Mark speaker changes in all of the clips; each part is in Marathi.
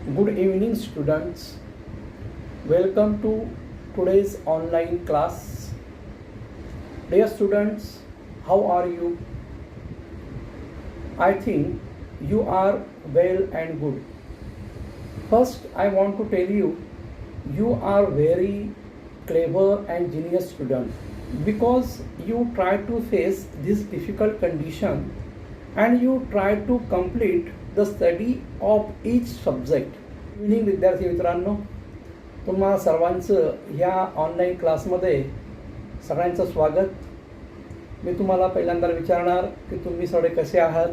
Speaker 1: Good evening, students. Welcome to today's online class. Dear students, how are you? I think you are well and good. First, I want to tell you, you are very clever and genius student because you try to face this difficult condition and you try to complete the study of each subject. Evening विद्यार्थी मित्रांनो, तुम्हा सर्वांचं ह्या ऑनलाईन क्लासमध्ये सगळ्यांचं स्वागत. मी तुम्हाला पहिल्यांदा विचारणार की तुम्ही सगळे कसे आहात?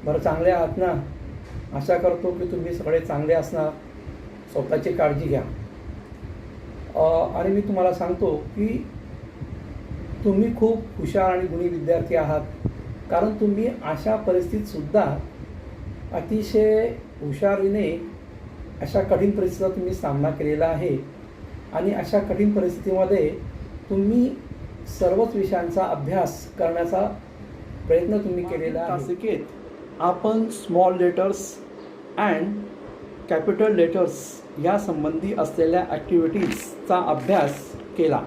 Speaker 1: बरं, चांगले आहात ना? आशा करतो की तुम्ही सगळे चांगले असणार. स्वतःची काळजी घ्या. आणि मी तुम्हाला सांगतो की तुम्ही खूप हुशार आणि गुणी विद्यार्थी आहात, कारण तुम्ही अशा परिस्थितीतसुद्धा अतिशय हुशारीने अशा कठीण परिस्थितीचा तुम्ही सामना केलेला आहे. आणि अशा कठीण परिस्थितीमध्ये तुम्ही सर्वच विषयांचा अभ्यास करण्याचा प्रयत्न तुम्ही केलेला आहे. तासिकेत आपण small letters and capital letters या संबंधी असलेल्या ॲक्टिव्हिटीजचा अभ्यास केला.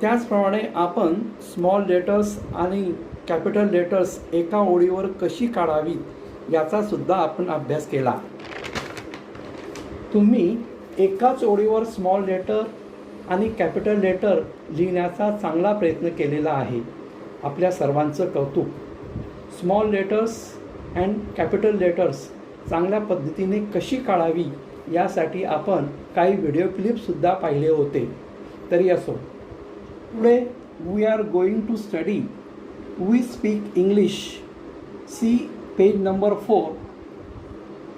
Speaker 1: त्याचप्रमाणे आपण स्मॉल लेटर्स आणि कॅपिटल लेटर्स एका ओळीवर कशी काढावीत याचासुद्धा आपण अभ्यास केला. तुम्ही एकाच ओळीवर स्मॉल लेटर आणि कॅपिटल लेटर लिहिण्याचा चांगला प्रयत्न केलेला आहे. आपल्या सर्वांचं कौतुक. Small letters and capital letters चांगल्या पद्धतीने कशी काढावी यासाठी आपण काही व्हिडिओ क्लिपसुद्धा पाहिले होते. तरी असो, today we are going to study we speak English. See page number 4.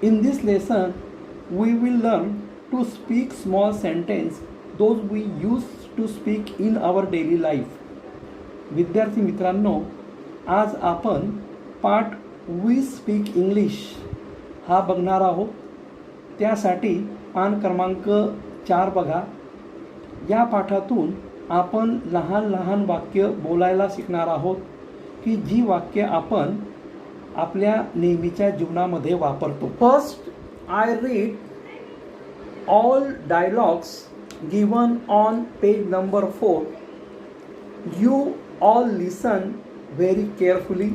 Speaker 1: In this lesson, we will learn to speak small sentence those we use to speak in our daily life. विद्यार्थी मित्रांनो, आज आपण पाठ वी स्पीक इंग्लिश हा बघणार आहोत. त्यासाठी पान क्रमांक 4 बघा. या पाठातून आपण लहान लहान वाक्य बोलायला शिकणार आहोत की जी वाक्य आपण आपल्या नेहमीच्या जीवनामध्ये वापरतो. First, I read all dialogues given on page number 4. You all listen very carefully.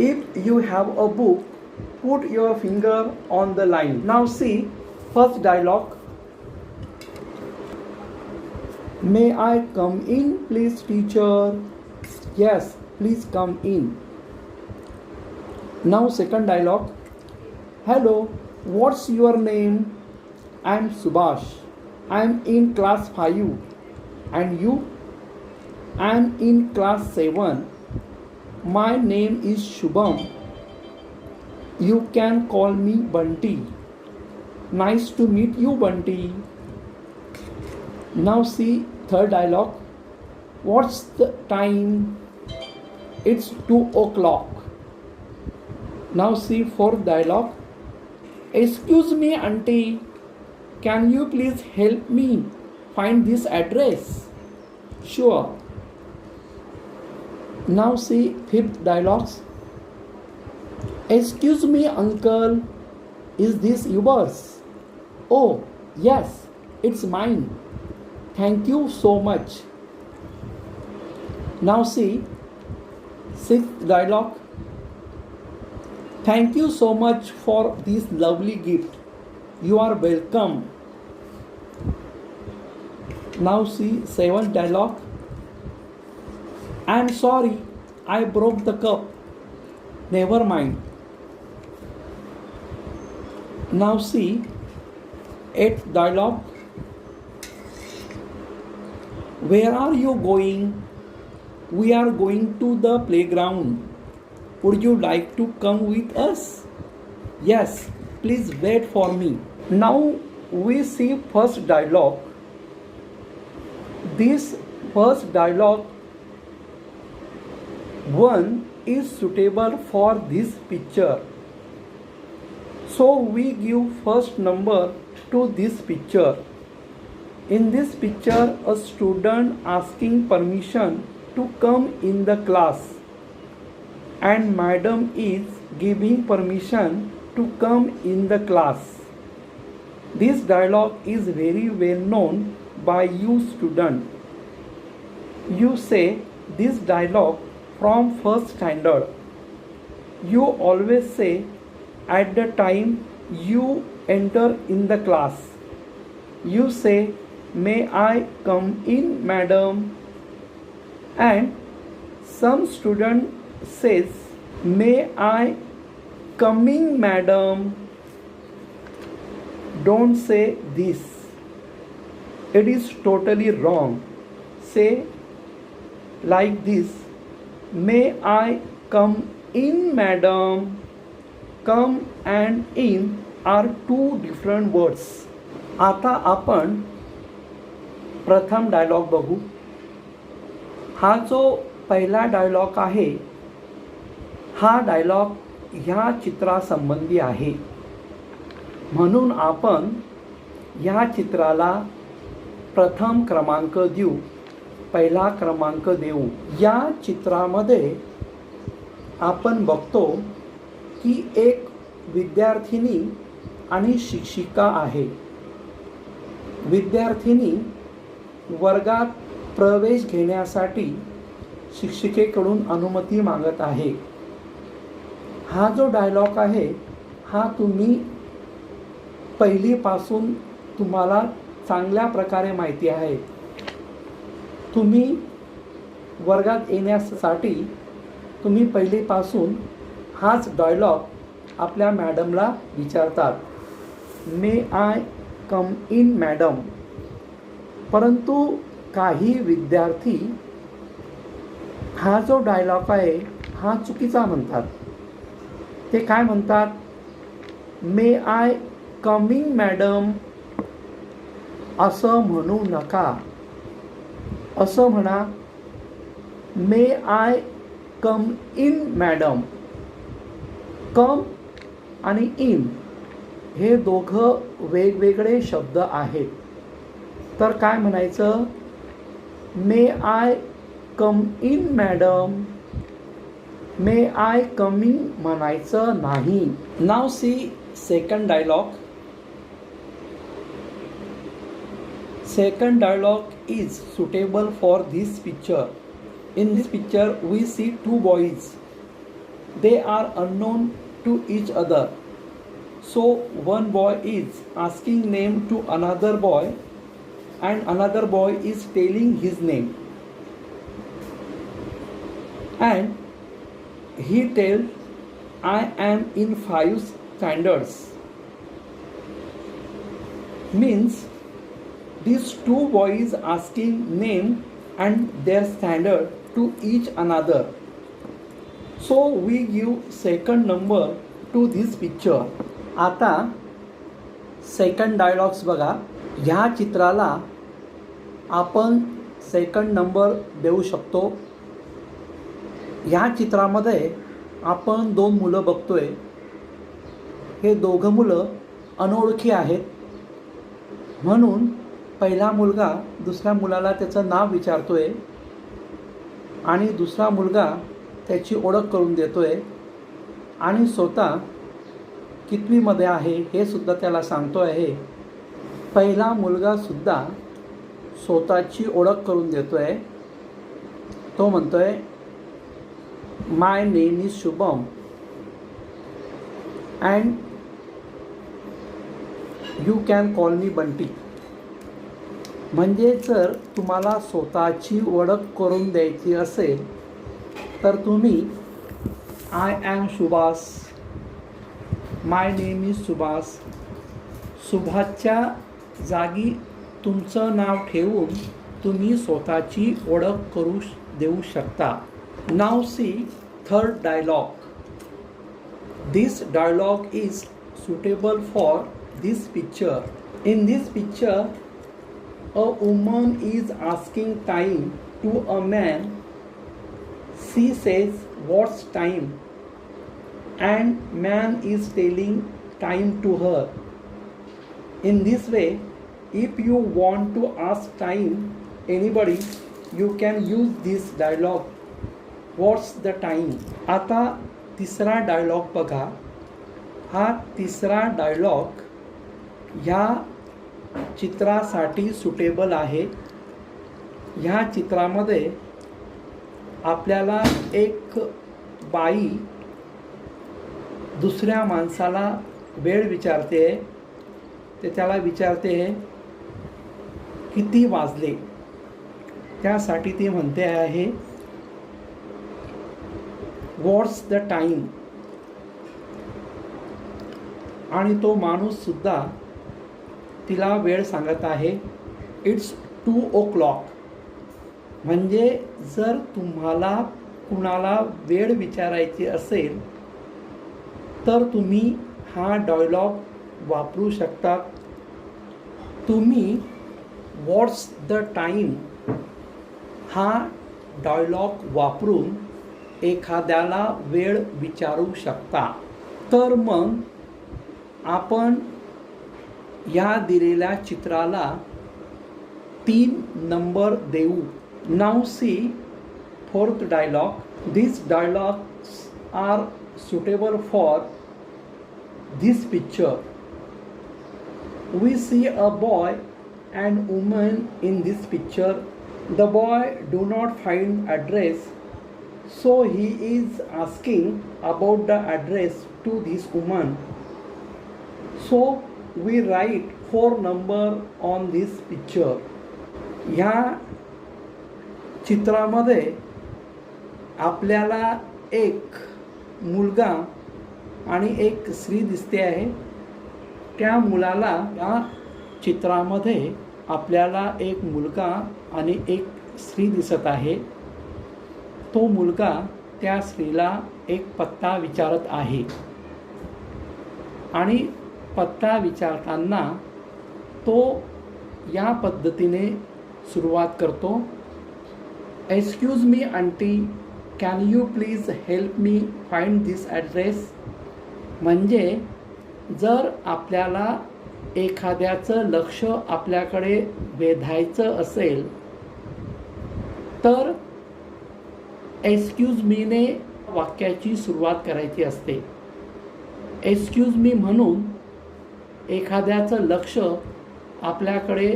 Speaker 1: If you have a book, put your finger on the line. Now see first dialogue. May I come in, please, teacher? Yes, please come in. Now second dialogue. Hello, what's your name? I'm Subhash. I'm in class 5. And you? I'm in class 7. My name is Shubham. You can call me Bunty. Nice to meet you, Bunty. Now see third dialogue. What's the time? It's 2 o'clock. Now see fourth dialogue. Excuse me, auntie. Can you please help me find this address? Sure. Now see fifth dialogue. Excuse me, uncle, is this yours? Oh, yes, it's mine. Thank you so much. Now see sixth dialogue. Thank you so much for this lovely gift. You are welcome. Now see seventh dialogue. I'm sorry, I broke the cup. Never mind. Now see 8th dialogue. Where are you going? We are going to the playground. Would you like to come with us? Yes, please wait for me. Now we see first dialogue. This first dialogue 1 is suitable for this picture. So we give first number to this picture. In this picture, a student asking permission to come in the class and madam is giving permission to come in the class. This dialogue is very well known by you student. You say this dialogue from first standard. You always say at the time you enter in the class. You say, "May I come in, madam?" And some student says, "May I come in, madam?" Don't say this. It is totally wrong. Say like this, "May I come in, madam?" Come and in are two different words. आता आपण प्रथम डायलॉग बघू. हा जो पहिला डायलॉग आहे, हा डायलॉग ह्या चित्रासंबंधी आहे. म्हणून आपण ह्या चित्राला प्रथम क्रमांक देऊ, पहिला क्रमांक देऊ. या चित्रामध्ये आपण बघतो की एक विद्यार्थिनी आणि शिक्षिका आहे. विद्यार्थिनी वर्गात प्रवेश घेण्यासाठी शिक्षिकेकडून अनुमती मागत आहे. हा जो डायलॉग आहे, हा तुम्ही पहिलीपासून तुम्हाला चांगल्या प्रकारे माहिती आहे. तुम्ही वर्गात येण्यासाठी तुम्ही पहिलीपासून हाच डायलॉग आपल्या मॅडमला विचारतात, "मे आय कम इन, मॅडम?" परंतु काही विद्यार्थी हा जो डायलॉग आहे हा चुकीचा म्हणतात. ते काय म्हणतात, "मे आय कमिंग, मॅडम?" असं म्हणू नका. असं म्हणा, "मे आय कम इन, मॅडम?" कम आणि इन हे दोघं वेगवेगळे शब्द आहेत. तर काय म्हणायचं, "may I come in, madam?" "May I coming" म्हणायचं नाही. Now see second dialogue. Second dialogue is suitable for this picture. In this picture we see two boys. They are unknown to each other. So one boy is asking name to another boy and another boy is telling his name. And he tells, "I am in 5 standards." Means these two boys asking name and their standard to each another. So we give second number to this picture. आता सेकंड डायलॉग्स बघा. ह्या चित्राला आपण सेकंड नंबर देऊ शकतो. ह्या चित्रामध्ये आपण दोन मुलं बघतोय. हे दोघं मुलं अनोळखी आहेत. म्हणून पहिला मुलगा दुसऱ्या मुलाला त्याचं नाव विचारतोय आणि दुसरा मुलगा त्याची ओळख करून देतोय आणि स्वतः कितवीमध्ये आहे हे सुद्धा त्याला सांगतो आहे. पहिला मुलगा सुद्धा स्वतःची ओळख करून देतोय. तो म्हणतोय, "my name is Shubham and you can call me Bunty." म्हणजे जर तुम्हाला स्वतःची ओळख करून द्यायची असेल तर तुम्ही "I am Subhash, my name is Subhash." सुभाषच्या जागी तुमचं नाव ठेवून तुम्ही स्वतःची ओळख करू देऊ शकता. Now see third dialogue. This dialogue is suitable for this picture. In this picture, a woman is asking time to a man. She says, "What's time?" And man is telling time to her. In this way, if you want to ask time anybody, you can use this dialogue. What's the time? आता तिसरा डायलॉग बघा. हा तिसरा डायलॉग ह्या चित्रासाठी सुटेबल आहे. ह्या चित्रामध्ये आपल्याला एक बाई दुसऱ्या माणसाला वेळ विचारते. ते त्याला विचारते किती वाजले. त्यासाठी ती म्हणते आहे व्हॉट्स द टाईम. आणि तो माणूससुद्धा तिला वेळ सांगत आहे इट्स 2 o'clock. म्हणजे जर तुम्हाला कुणाला वेळ विचारायची असेल तर तुम्ही हा डायलॉग वापरू शकता. तुम्ही व्हॉट्स द टाईम हा डायलॉग वापरून एखाद्याला वेळ विचारू शकता. तर मग आपण या दिलेल्या चित्राला 3 नंबर देऊ. Now C 4th dialogue. These dialogues are suitable for this picture. We see a boy and woman in this picture. The boy do not find address, so he is asking about the address to this woman. So we write 4 number on this picture. ह्या चित्रामध्ये आपल्याला एक मुलगा आणि एक स्त्री दिसते आहे. त्या मुलाला या चित्रामध्ये आपल्याला एक मुलगा आणि एक स्त्री दिसत आहे. तो मुलगा त्या स्त्रीला एक पत्ता विचारत आहे आणि पत्ता विचारताना तो या पद्धतीने सुरुवात करतो. Excuse me aunty, can you please help me find this address. म्हणजे जर आपल्याला एखाद्याचं लक्ष आपल्याकडे वेधायचं असेल तर एक्सक्यूज मीने वाक्याची सुरुवात करायची असते. एक्सक्यूज मी म्हणून एखाद्याचं लक्ष आपल्याकडे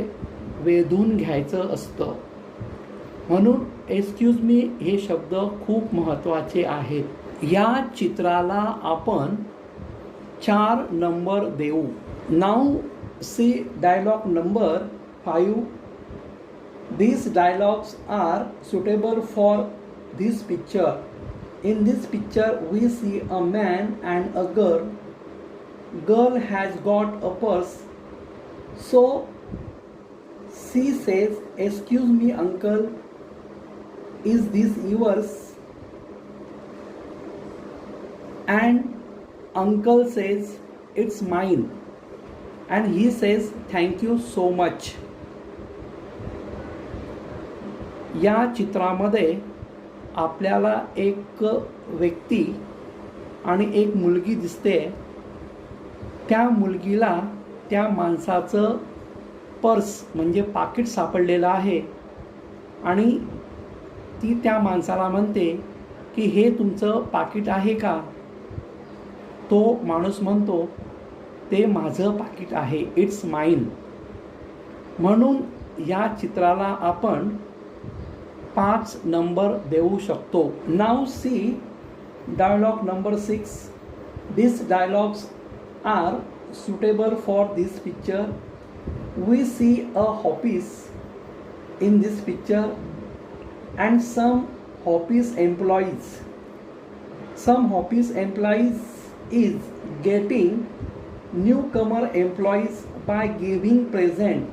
Speaker 1: वेधून घ्यायचं असतं. म्हणून एक्सक्यूज मी हे शब्द खूप महत्त्वाचे आहेत. या चित्राला आपण 4 नंबर देऊ. Now see dialogue number 5. These dialogues are suitable for this picture. In this picture we see a man and a girl. Girl has got a purse, so she says, excuse me uncle, is this yours? And uncle says, it's mine. And he says, thank you so much. या चित्रामध्ये आपल्याला एक व्यक्ती आणि एक मुलगी दिसते. त्या मुलगीला त्या माणसाचं पर्स म्हणजे पाकिट सापडलेलं आहे आणि ती त्या माणसाला म्हणते की हे तुमचं पाकिट आहे का. तो माणूस म्हणतो ते माझं पाकिट आहे, इट्स माइन. म्हणून या चित्राला आपण 5 नंबर देऊ शकतो. Now see dialogue number 6. These dialogues are suitable for this picture. We see a office in this picture and some office employees. Some office employees is getting newcomer employees by giving present,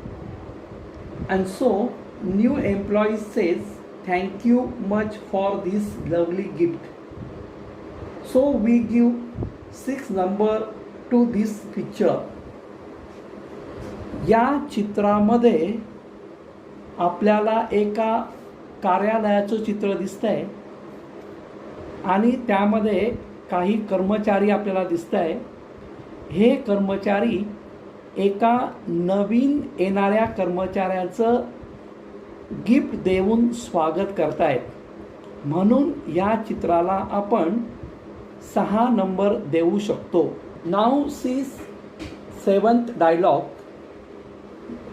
Speaker 1: and so new employee says thank you much for this lovely gift. So we give 6 number to this picture. या चित्रामध्ये आपल्याला एका कार्यालयाचं चित्र दिसतंय आणि त्यामध्ये काही कर्मचारी आपल्याला दिसतंय. हे कर्मचारी एका नवीन येणाऱ्या कर्मचाऱ्याचं गिफ्ट देऊन स्वागत करतायत. म्हणून या चित्राला आपण 6 नंबर देऊ शकतो. Now see seventh dialogue.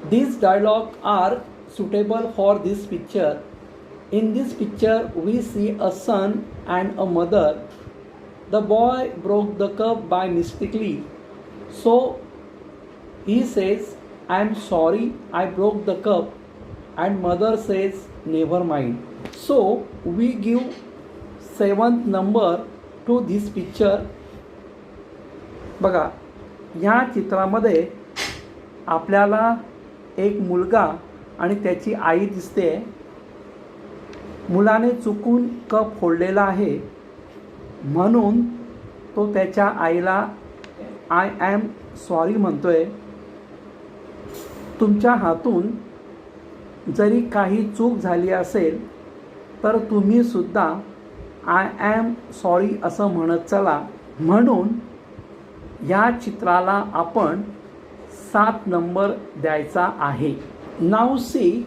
Speaker 1: These dialogues are suitable for this picture. In this picture, we see a son and a mother. The boy broke the cup by mistakenly. So he says, I am sorry I broke the cup. And mother says, never mind. So we give seventh number to this picture. बघा, ह्या चित्रामध्ये आपल्याला एक मुलगा आणि त्याची आई दिसते. मुलाने चुकून कप फोडलेला आहे, म्हणून तो त्याच्या आईला आय ॲम सॉरी म्हणतोय. तुमच्या हातून जरी काही चूक झाली असेल तर तुम्ही सुद्धा आय ॲम सॉरी असं म्हणत चला. म्हणून या चित्राला आपण 7 नंबर द्यायचा आहे. Now see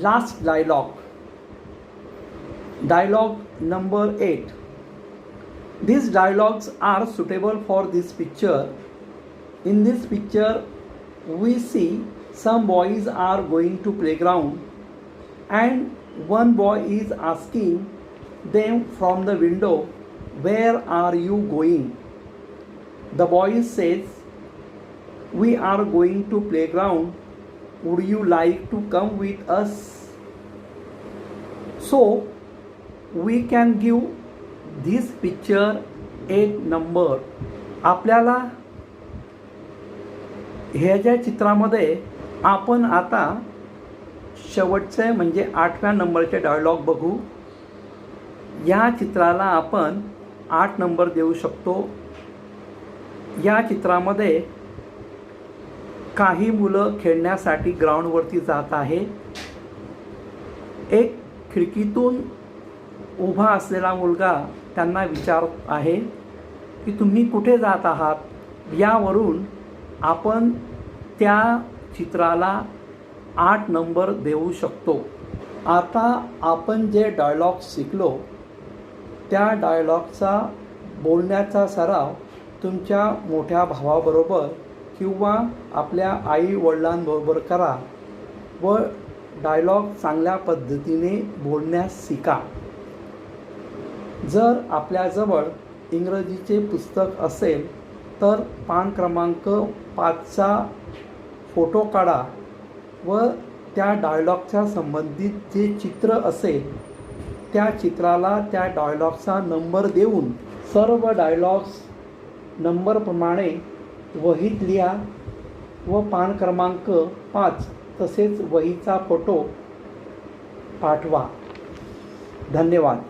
Speaker 1: last dialogue. Dialogue number 8. These dialogues are suitable for this picture. In this picture, we see some boys are going to playground, and one boy is asking them from the window, "Where are you going?" The boy says, "We are going to playground. Would you like to come with us?" So we can give this picture 8 number. आपल्याला ह्याच्या चित्रामध्ये आपण आता शेवटचे म्हणजे 8व्या नंबरचे डायलॉग बघू. या चित्राला आपण 8 नंबर देऊ शकतो. या चित्रामध्ये काही मुलं खेळण्यासाठी ग्राउंडवरती जात आहे. एक खिडकीतून उभा असलेला मुलगा त्यांना विचारत आहे की तुम्ही कुठे जात आहात. यावरून आपण त्या चित्राला 8 नंबर देऊ शकतो. आता आपण जे डायलॉग शिकलो त्या डायलॉगचा बोलण्याचा सराव तुमच्या मोठ्या भावाबरोबर किंवा आपल्या आई वडिलांबरोबर करा व डायलॉग चांगल्या पद्धतीने बोलण्यास शिका. जर आपल्याजवळ इंग्रजीचे पुस्तक असेल तर पान क्रमांक 5चा फोटो काढा व त्या डायलॉगच्या संबंधित जे चित्र असेल त्या चित्राला त्या डायलॉगचा नंबर देऊन सर्व डायलॉग्स नंबरप्रमाणे वहीत लिहा व पान क्रमांक 5 तसेच वहीचा फोटो पाठवा. धन्यवाद.